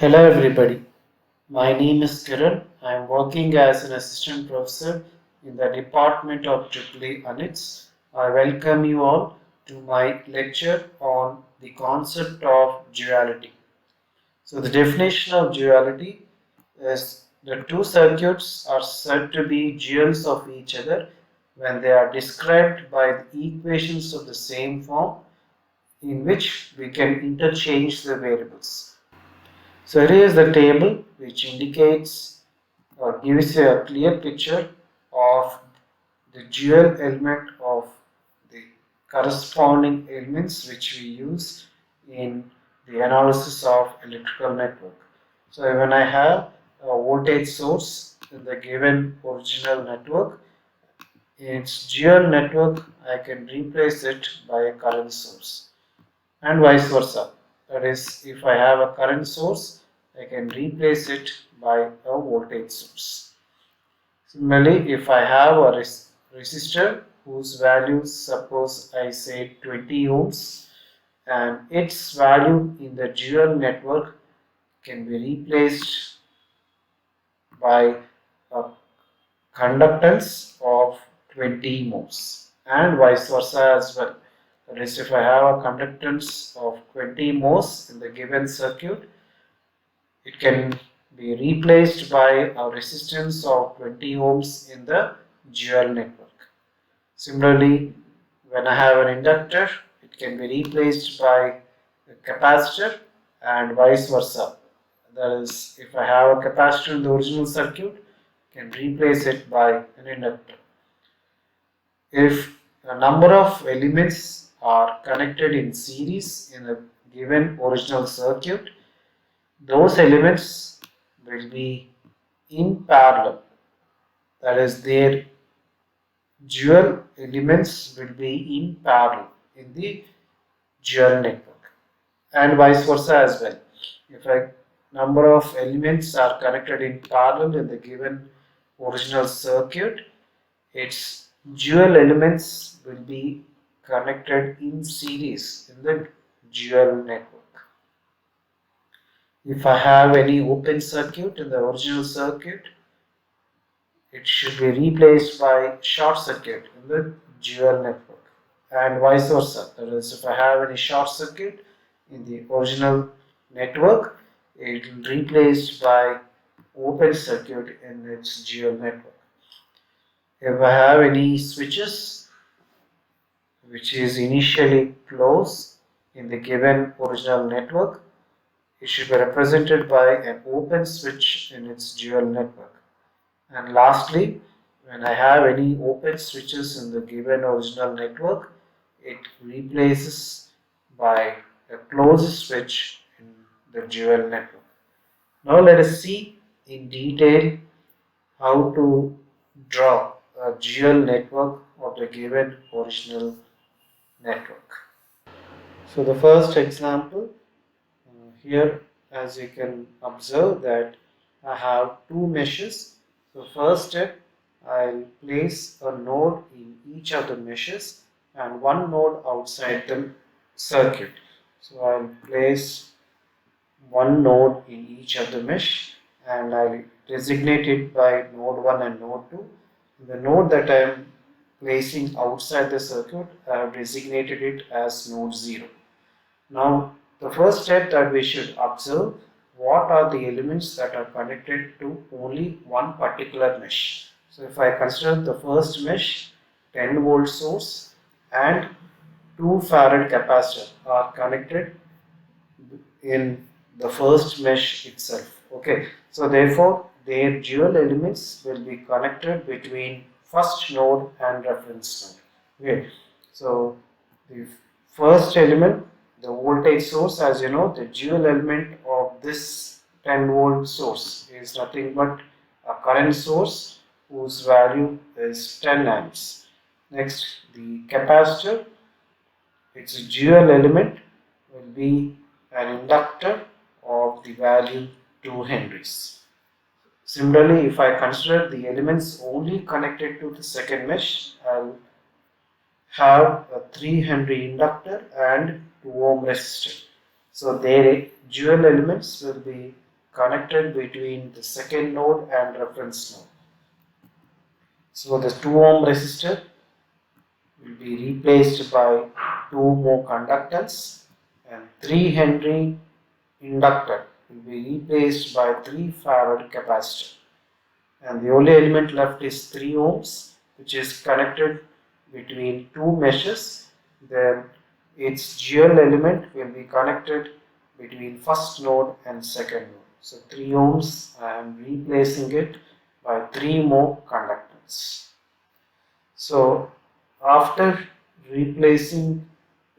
Hello everybody, my name is Kiran. I am working as an assistant professor in the Department of EEE Anits. I welcome you all to my lecture on the concept of duality. So the definition of duality is the two circuits are said to be duals of each other when they are described by the equations of the same form in which we can interchange the variables. So here is the table which indicates or gives you a clear picture of the dual element of the corresponding elements which we use in the analysis of electrical network. So when I have a voltage source in the given original network, in its dual network I can replace it by a current source and vice versa. That is, if I have a current source, I can replace it by a voltage source. Similarly, if I have a resistor whose value, suppose I say 20 ohms, and its value in the dual network can be replaced by a conductance of 20 ohms and vice versa as well. That is, if I have a conductance of 20 ohms in the given circuit, it can be replaced by a resistance of 20 ohms in the dual network. Similarly, when I have an inductor, it can be replaced by a capacitor and vice versa. That is, if I have a capacitor in the original circuit, I can replace it by an inductor. If a number of elements are connected in series in a given original circuit, those elements will be in parallel. That is, their dual elements will be in parallel in the dual network and vice versa as well. If a number of elements are connected in parallel in the given original circuit, its dual elements will be connected in series in the dual network. If I have any open circuit in the original circuit, it should be replaced by short circuit in the dual network and vice versa. That is, if I have any short circuit in the original network, it will be replaced by open circuit in its dual network. If I have any switches which is initially closed in the given original network, it should be represented by an open switch in its dual network. And lastly, when I have any open switches in the given original network, it replaces by a closed switch in the dual network. Now let us see in detail how to draw a dual network of the given original network. So the first example here, as you can observe that I have two meshes. So first step, I'll place a node in each of the meshes and one node outside the circuit. So I'll place one node in each of the mesh and I'll designate it by node 1 and node 2. The node that I am placing outside the circuit, I have designated it as node 0. Now, the first step that we should observe, what are the elements that are connected to only one particular mesh. So if I consider the first mesh, 10 volt source and 2 farad capacitor are connected in the first mesh itself. Okay, so therefore their dual elements will be connected between first node and reference node. Okay, so the first element, the voltage source, as you know, the dual element of this 10 volt source is nothing but a current source whose value is 10 amps. Next, the capacitor, its dual element will be an inductor of the value 2 henries. Similarly, if I consider the elements only connected to the second mesh, I'll have a 3 Henry inductor and 2 ohm resistor. So their dual elements will be connected between the second node and reference node. So the 2 ohm resistor will be replaced by 2 more conductance, and 3 Henry inductor will be replaced by 3 farad capacitor, and the only element left is 3 ohms, which is connected between two meshes. Then its dual element will be connected between first node and second node. So 3 ohms, I am replacing it by 3 more conductance. So after replacing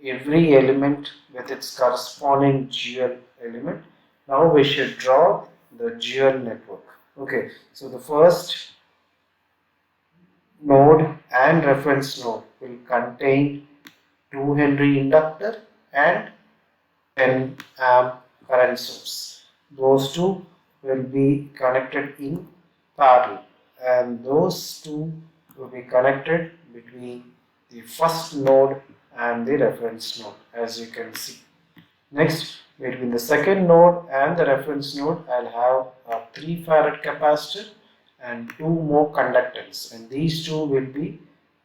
every element with its corresponding dual element, now we should draw the dual network. Okay, so the first node and reference node will contain 2 Henry inductor and 10 amp current source. Those two will be connected in parallel, and those two will be connected between the first node and the reference node, as you can see. Next, between the second node and the reference node, I'll have a 3 farad capacitor and 2 more conductance, and these two will be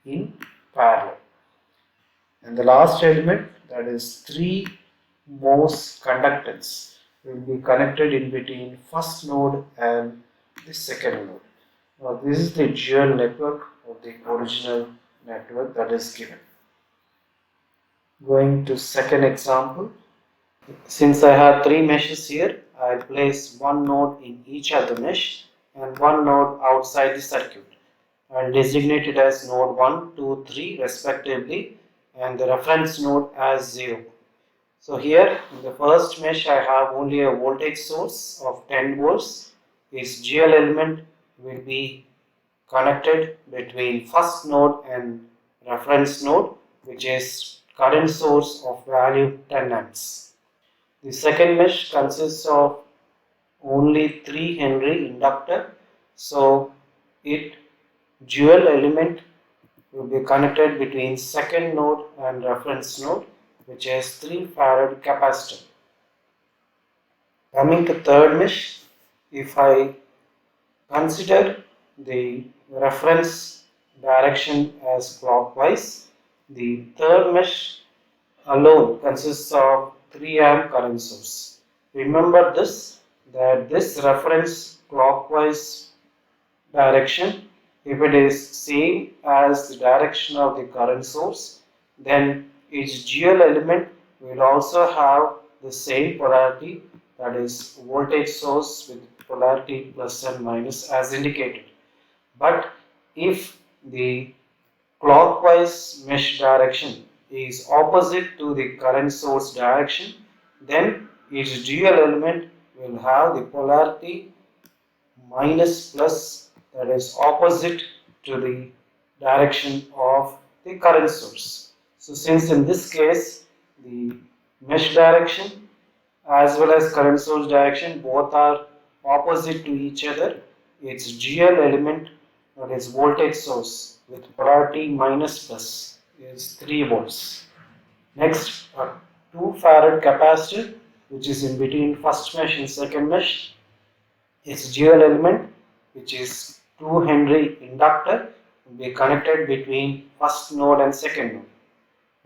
in parallel. And the last element, that is 3 Mohs conductance, will be connected in between first node and the second node. Now this is the dual network of the original network that is given. Going to second example. Since I have 3 meshes here, I'll place one node in each of the mesh and one node outside the circuit. I'll designate it as node 1, 2, 3 respectively, and the reference node as 0. So here in the first mesh I have only a voltage source of 10 volts. Its dual element will be connected between first node and reference node, which is current source of value 10 amps. The second mesh consists of only 3 Henry inductor, so its dual element will be connected between second node and reference node, which is 3 farad capacitor. Coming to third mesh, if I consider the reference direction as clockwise, the third mesh alone consists of 3 amp current source. Remember this, that this reference clockwise direction, if it is same as the direction of the current source, then its dual element will also have the same polarity, that is voltage source with polarity plus and minus as indicated. But if the clockwise mesh direction is opposite to the current source direction, then its dual element will have the polarity minus plus, that is opposite to the direction of the current source. So since in this case the mesh direction as well as current source direction both are opposite to each other, its dual element, that is voltage source with polarity minus plus, is 3 volts. Next, a 2 farad capacitor, which is in between first mesh and second mesh. Its dual element, which is 2 Henry inductor, will be connected between first node and second node.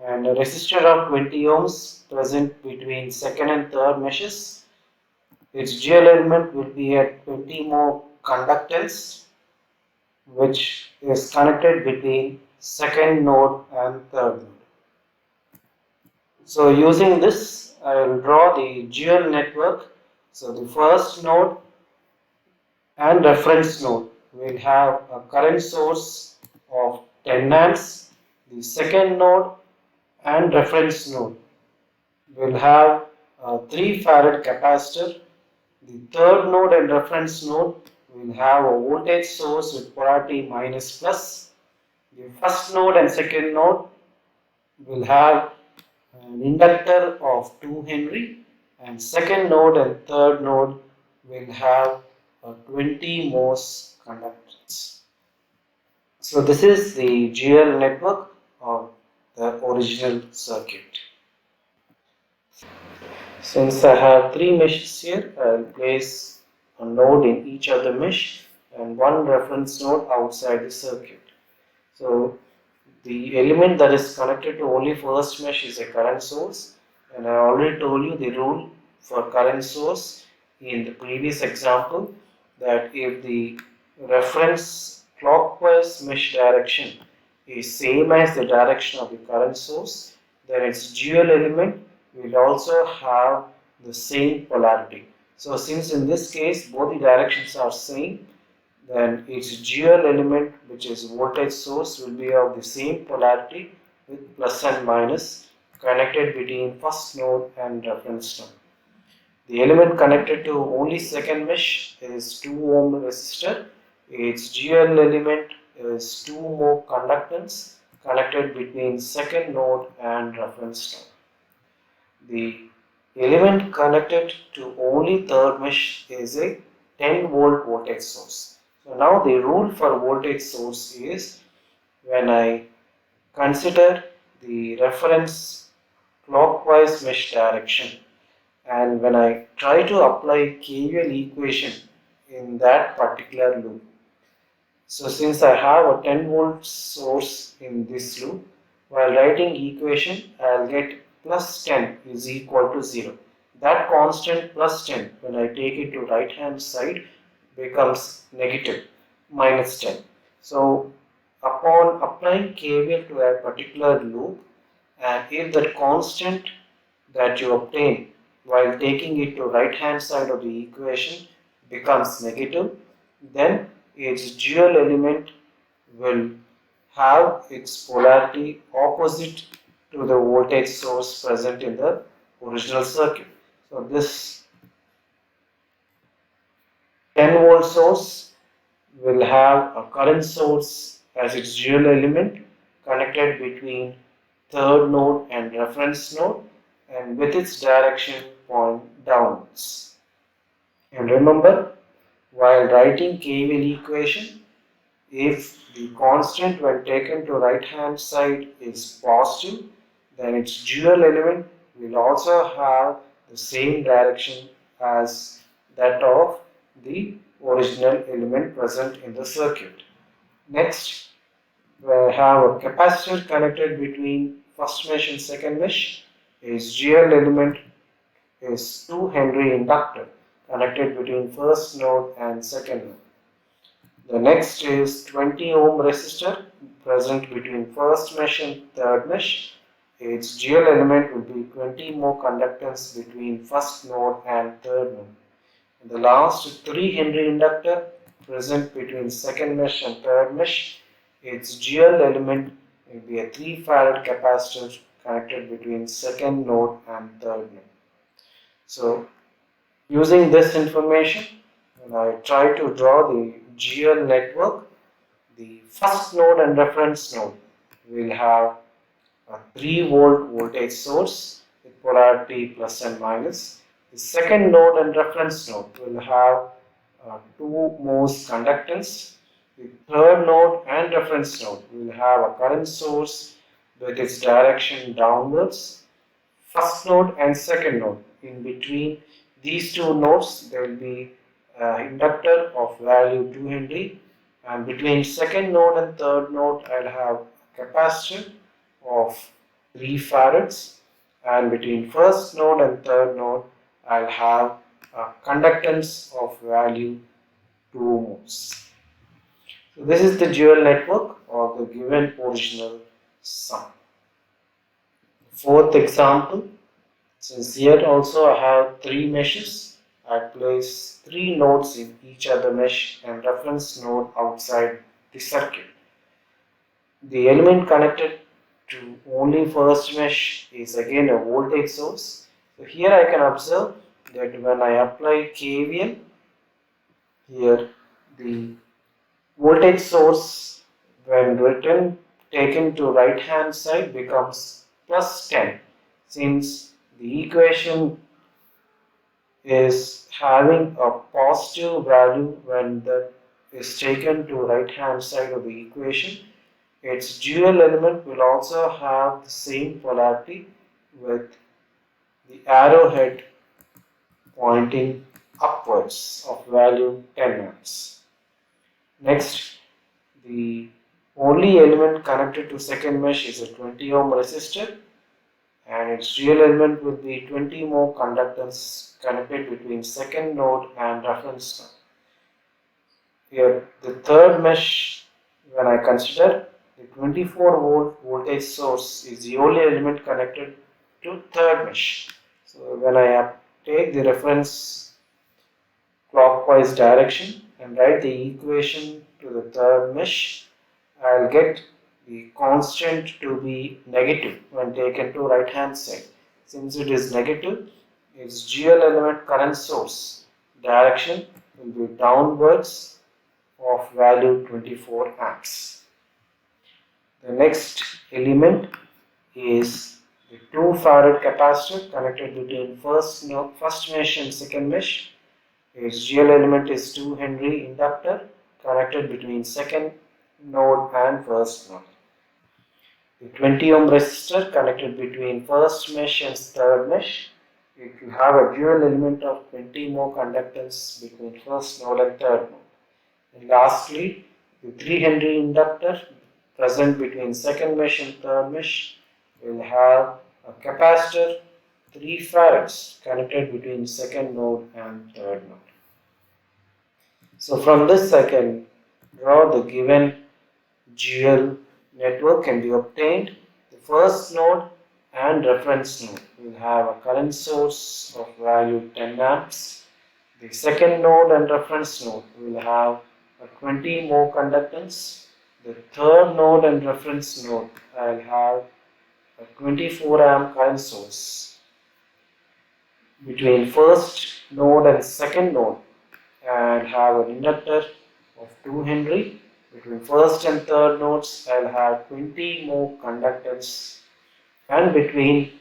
And a resistor of 20 ohms present between second and third meshes. Its dual element will be at 20 more conductance, which is connected between second node and third node. So using this, I will draw the dual network. So the first node and reference node will have a current source of 10 amps. The second node and reference node will have a 3 farad capacitor. The third node and reference node will have a voltage source with polarity minus plus. The first node and second node will have an inductor of 2 Henry, and second node and third node will have a 20 Mohs conductance. So this is the dual network of the original circuit. Since I have 3 meshes here, I will place a node in each of the mesh and one reference node outside the circuit. So the element that is connected to only first mesh is a current source, and I already told you the rule for current source in the previous example, that if the reference clockwise mesh direction is same as the direction of the current source, then its dual element will also have the same polarity. So since in this case both the directions are same, then its dual element, which is voltage source, will be of the same polarity with plus and minus connected between first node and reference node. The element connected to only second mesh is 2 ohm resistor. Its dual element is 2 more conductance connected between second node and reference node. The element connected to only third mesh is a 10-volt voltage source. So now the rule for voltage source is, when I consider the reference clockwise mesh direction and when I try to apply KVL equation in that particular loop. So since I have a 10-volt source in this loop, while writing equation, I'll get plus 10 is equal to 0. That constant plus 10, when I take it to right hand side, becomes negative, minus 10. So upon applying KVL to a particular loop, and if the constant that you obtain while taking it to right hand side of the equation becomes negative, then its dual element will have its polarity opposite to the voltage source present in the original circuit. So this 10-volt source will have a current source as its dual element connected between third node and reference node and with its direction point downwards. And remember, while writing KVL equation, if the constant when taken to right hand side is positive, then its dual element will also have the same direction as that of the original element present in the circuit. Next, we have a capacitor connected between first mesh and second mesh. Its dual element is 2 Henry inductor connected between first node and second node. The next is 20 ohm resistor present between first mesh and third mesh. Its dual element will be 20 more conductance between first node and third node. And the last 3 Henry inductor present between second mesh and third mesh. Its dual element will be a 3 farad capacitor connected between second node and third node. So using this information, when I try to draw the dual network, the first node and reference node will have a 3-volt voltage source with polarity plus and minus. The second node and reference node will have 2 moles conductance. The third node and reference node will have a current source with its direction downwards. First node and second node, in between these two nodes there will be inductor of value 2 Henry, and between second node and third node I'll have capacitor of 3 farads, and between first node and third node I'll have a conductance of value 2 ohms. So this is the dual network of the given original sum. Fourth example, since here also I have 3 meshes, I place 3 nodes in each other mesh and reference node outside the circuit. The element connected to only first mesh is again a voltage source. So here I can observe that when I apply KVL, here the voltage source when written taken to right hand side becomes plus 10, since the equation is having a positive value when that is taken to right hand side of the equation. Its dual element will also have the same polarity with the arrowhead pointing upwards of value 10 amps. Next, the only element connected to second mesh is a 20 ohm resistor, and its real element will be 20 more conductance connected between second node and reference node. Here, the third mesh, when I consider the 24-volt voltage source is the only element connected to third mesh. So when I take the reference clockwise direction and write the equation to the third mesh, I'll get the constant to be negative when taken to right hand side. Since it is negative, its dual element current source direction will be downwards of value 24 amps. The next element is the 2 farad capacitor connected between first mesh and second mesh. Its dual element is 2 Henry inductor connected between second node and first node. The 20 ohm resistor connected between first mesh and third mesh. It will have a dual element of 20 more conductance between first node and third node. And lastly, the 3 Henry inductor present between second mesh and third mesh will have a capacitor 3 farads connected between second node and third node. So from this I can draw the given dual network can be obtained. The first node and reference node will have a current source of value 10 amps. The second node and reference node will have a 20 more conductance. The third node and reference node will have a 24 amp current source. Between first node and second node, I'll have an inductor of 2 Henry. Between first and third nodes, I'll have 20 more conductance, and between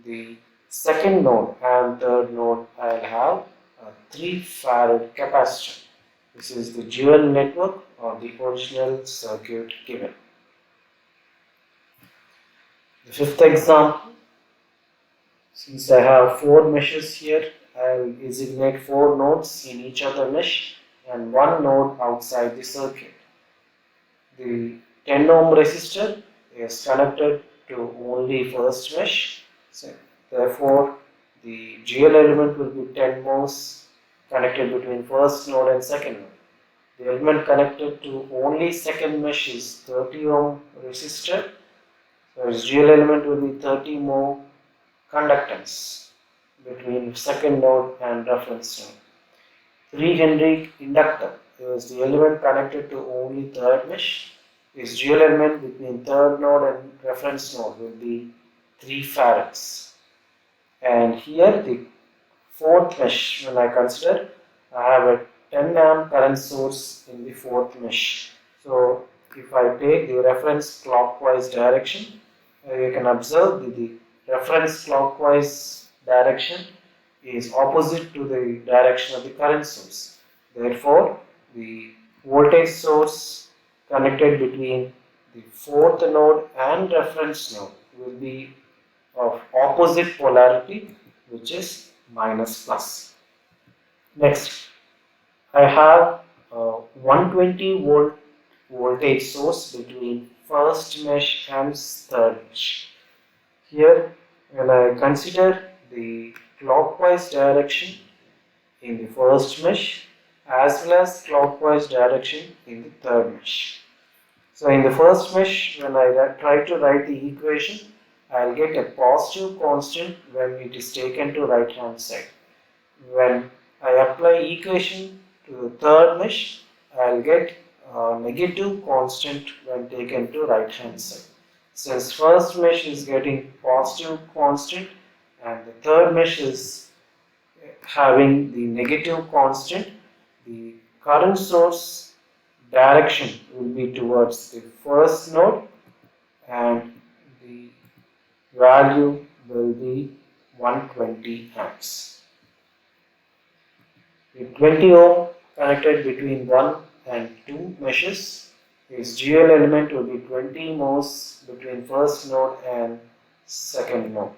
the second node and third node, I'll have a 3 farad capacitor. This is the dual network or the original circuit given. The fifth example, since I have 4 meshes here, I will designate 4 nodes in each other mesh and 1 node outside the circuit. The 10 ohm resistor is connected to only first mesh, so therefore the dual element will be 10 ohms connected between first node and second node. The element connected to only second mesh is 30 ohm resistor, so its dual element will be 30 more conductance between second node and reference node. 3 Henry inductor is the element connected to only third mesh. Its dual element between third node and reference node will be 3 farads. And here the fourth mesh, when I consider, I have a 10 amp current source in the fourth mesh. So if I take the reference clockwise direction, you can observe the reference clockwise direction is opposite to the direction of the current source. Therefore, the voltage source connected between the fourth node and reference node will be of opposite polarity, which is minus plus. Next, I have a 120 volt voltage source between first mesh and third mesh. Here, when I consider the clockwise direction in the first mesh as well as clockwise direction in the third mesh. So in the first mesh, when I try to write the equation, I'll get a positive constant when it is taken to right hand side. When I apply equation to the third mesh, I'll get a negative constant when taken to right hand side. Since first mesh is getting positive constant and the third mesh is having the negative constant, the current source direction will be towards the first node and the value will be 120 amps. The 20 ohm connected between 1 and 2 meshes, its dual element will be 20 ohms between first node and second node.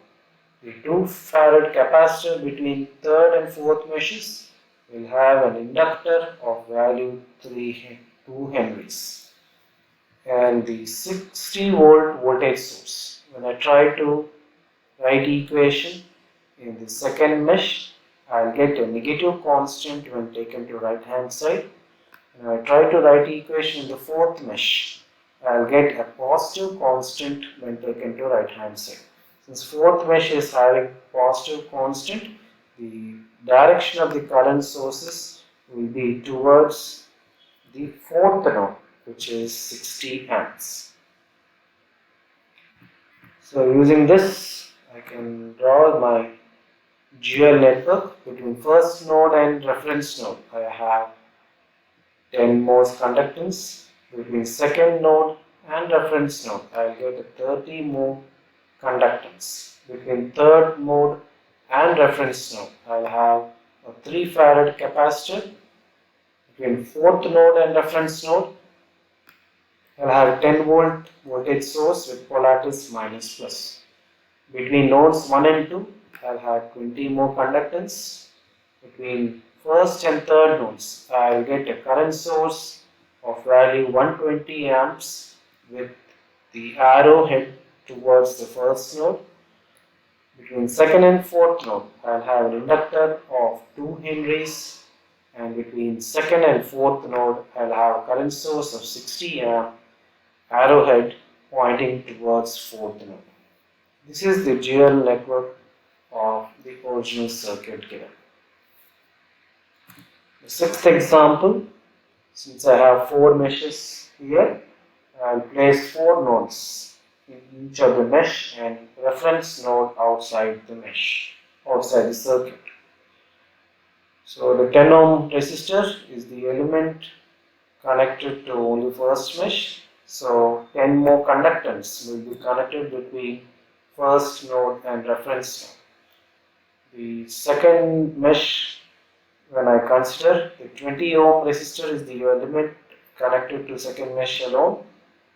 The 2 farad capacitor between third and fourth meshes will have an inductor of value 2 henries and the 60 volt voltage source. When I try to write equation in the second mesh, I'll get a negative constant when taken to right hand side. When I try to write equation in the fourth mesh, I'll get a positive constant when taken to right hand side. Since fourth mesh is having positive constant, the direction of the current sources will be towards the fourth node, which is 60 amps. So using this, I can draw my dual network between first node and reference node. I have 10 moles conductance. Between second node and reference node, I'll get a 30 mole conductance. Between third node and reference node, I'll have a 3 farad capacitor. Between fourth node and reference node, I'll have 10 volt voltage source with polarities minus plus. Between nodes 1 and 2, I'll have 20 more conductance. Between first and third nodes, I'll get a current source of value 120 amps with the arrow head towards the first node. Between second and fourth node, I'll have an inductor of 2 henries, and between second and fourth node, I'll have a current source of 60 amp arrowhead pointing towards fourth node. This is the dual network of the original circuit given. The sixth example, since I have 4 meshes here, I'll place 4 nodes in each of the mesh and reference node outside the mesh, outside the circuit. So the 10 ohm resistor is the element connected to only first mesh. So 10 more conductance will be connected between first node and reference node. The second mesh, when I consider the 20 ohm resistor is the element connected to second mesh alone,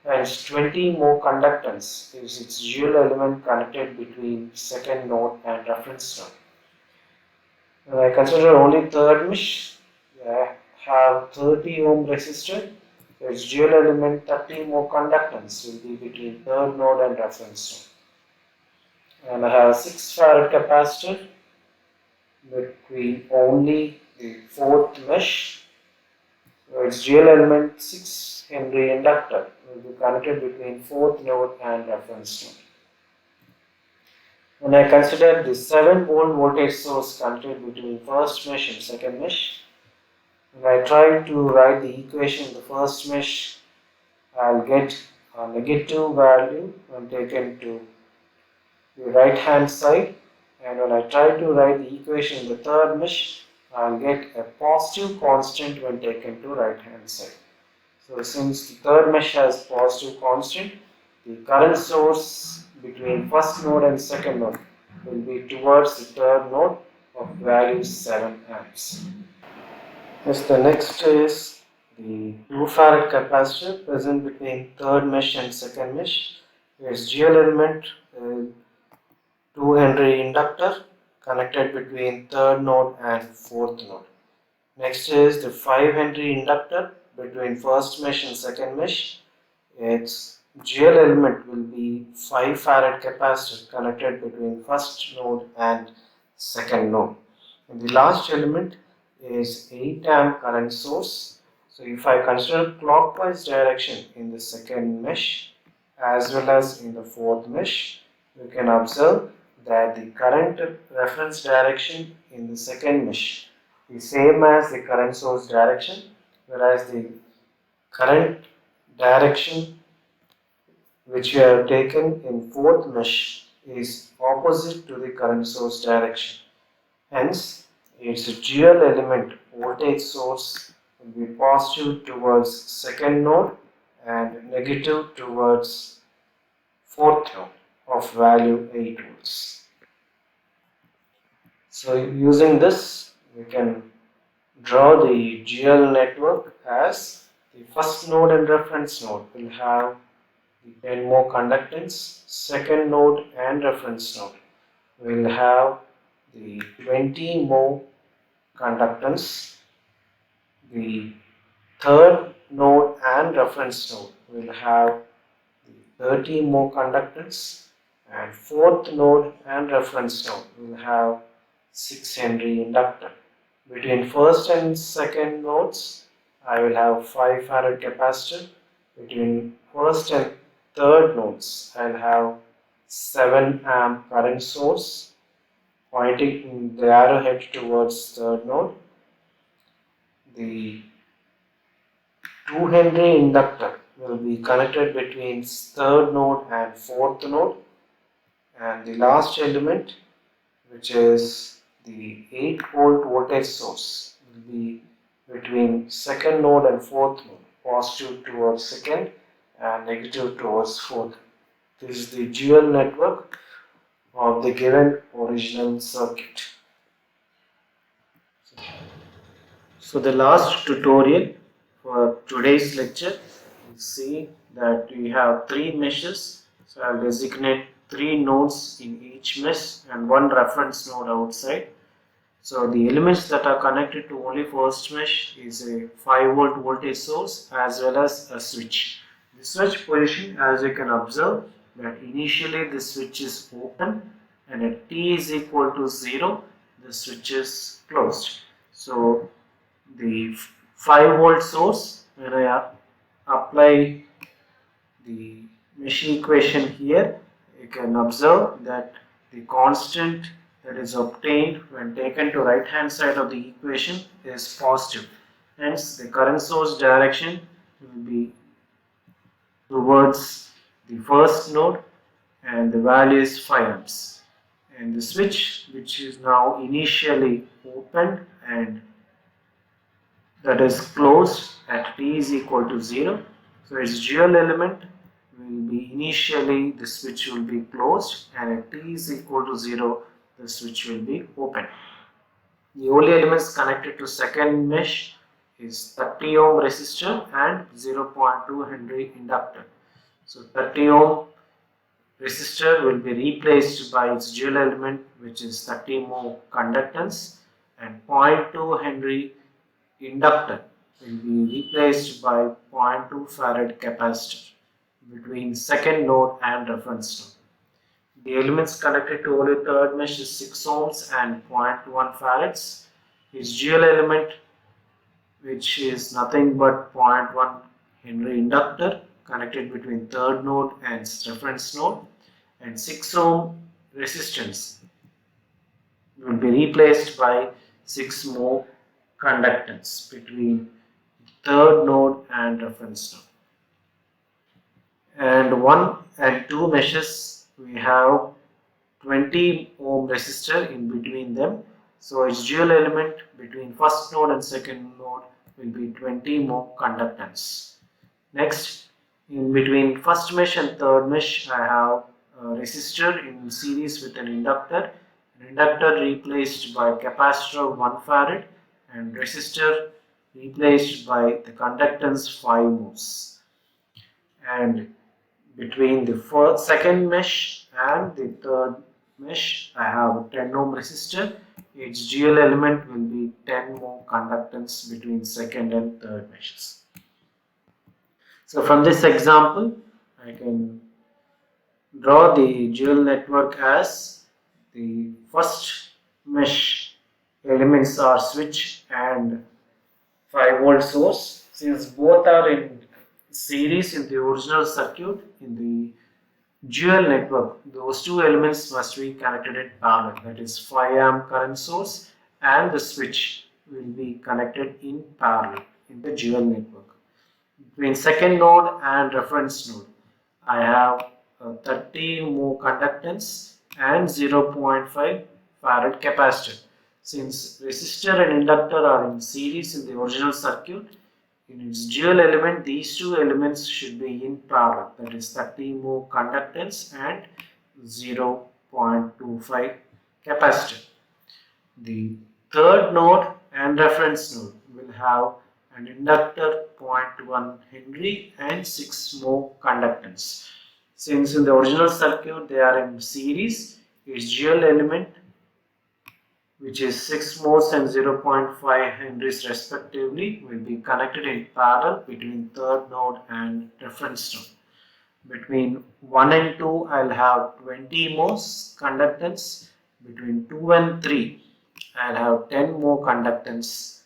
and 20 more conductance is its dual element connected between second node and reference node. When I consider only third mesh, I have 30 ohm resistor, so its dual element 30 more conductance will be between third node and reference node. And I have 6 farad capacitor between only the fourth mesh, so its dual element 6 Henry inductor will be connected between fourth node and reference node. When I consider the 7 volt voltage source connected between first mesh and second mesh, when I try to write the equation in the first mesh, I'll get a negative value when taken to the right hand side, and when I try to write the equation in the third mesh, I'll get a positive constant when taken to right hand side. So since the third mesh has positive constant, the current source between first node and second node will be towards the third node of value 7 amps. Yes, the next is the 2 farad capacitor present between third mesh and second mesh. Its dual element 2 Henry inductor connected between third node and fourth node. Next is the 5 Henry inductor between first mesh and second mesh. Its dual element will be 5 farad capacitor connected between first node and second node. And the last element is 8 amp current source. So if I consider clockwise direction in the second mesh as well as in the fourth mesh, you can observe that the current reference direction in the second mesh is same as the current source direction, whereas the current direction which we have taken in fourth mesh is opposite to the current source direction. Hence, its dual element voltage source will be positive towards second node and negative towards fourth node of value 8 volts. So using this, we can draw the dual network as the first node and reference node will have the 10 more conductance, second node and reference node will have the 20 more conductance. The third node and reference node will have 30 more conductance, and fourth node and reference node will have 6 Henry inductor. Between first and second nodes, I will have 5 Farad capacitor. Between first and third nodes, I'll have 7 amp current source pointing the arrowhead towards third node. The 2 Henry inductor will be connected between third node and fourth node, and the last element, which is the 8-volt voltage source, will be between second node and fourth node, positive towards second and negative towards fourth. This is the dual network of the given original circuit. So the last tutorial for today's lecture, you see that we have 3 meshes. So I'll designate 3 nodes in each mesh and 1 reference node outside. So the elements that are connected to only first mesh is a 5-volt voltage source as well as a switch. The switch position, as you can observe, that initially the switch is open and at t is equal to 0, the switch is closed. So the 5-volt source, when I apply the mesh equation here, you can observe that the constant that is obtained when taken to right hand side of the equation is positive. Hence the current source direction will be towards the first node and the value is 5 amps. And the switch, which is now initially opened and that is closed at t is equal to 0. So its dual element will be initially the switch will be closed and at t is equal to 0 the switch will be open. The only elements connected to second mesh is 30 ohm resistor and 0.2 Henry inductor. So 30 ohm resistor will be replaced by its dual element, which is 30 more conductance, and 0.2 Henry inductor will be replaced by 0.2 Farad capacitor between second node and reference node. The elements connected to only third mesh is 6 ohms and 0.1 farads. Its dual element, which is nothing but 0.1 Henry inductor connected between third node and reference node, and 6 ohm resistance will be replaced by 6 more conductance between third node and reference node. And 1 and 2 meshes, we have 20 ohm resistor in between them. So its dual element between first node and second node will be 20 more conductance. Next, in between first mesh and third mesh, I have a resistor in series with an inductor. An inductor replaced by capacitor of 1 farad and resistor replaced by the conductance 5 ohms. And between the second mesh and the third mesh, I have a 10 ohm resistor. Its dual element will be 10 more conductance between second and third meshes. So from this example, I can draw the dual network as the first mesh elements are switch and 5-volt source. Since both are in series in the original circuit, in the dual network, those two elements must be connected in parallel. That is 5 amp current source and the switch will be connected in parallel in the dual network. Between second node and reference node, I have 30 more conductance and 0.5 farad capacitor. Since resistor and inductor are in series in the original circuit, in its dual element, these two elements should be in parallel. That is 30 more conductance and 0.25 capacitor. The third node and reference node will have an inductor 0.1 Henry and 6 more conductance. Since in the original circuit they are in series, its dual element which is 6 moles and 0.5 henries respectively, will be connected in parallel between third node and reference node. Between 1 and 2, I'll have 20 moles conductance. Between 2 and 3, I'll have 10 more conductance.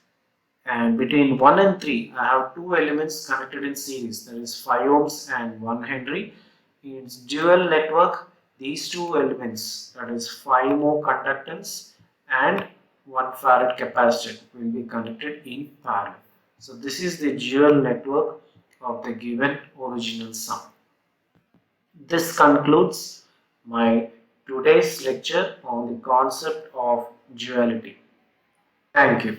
And between 1 and 3, I have two elements connected in series, that is 5 ohms and 1 henry. In dual network, these two elements, that is 5 more conductance and 1 farad capacitor, will be connected in parallel. So this is the dual network of the given original sum. This concludes my today's lecture on the concept of duality. Thank you.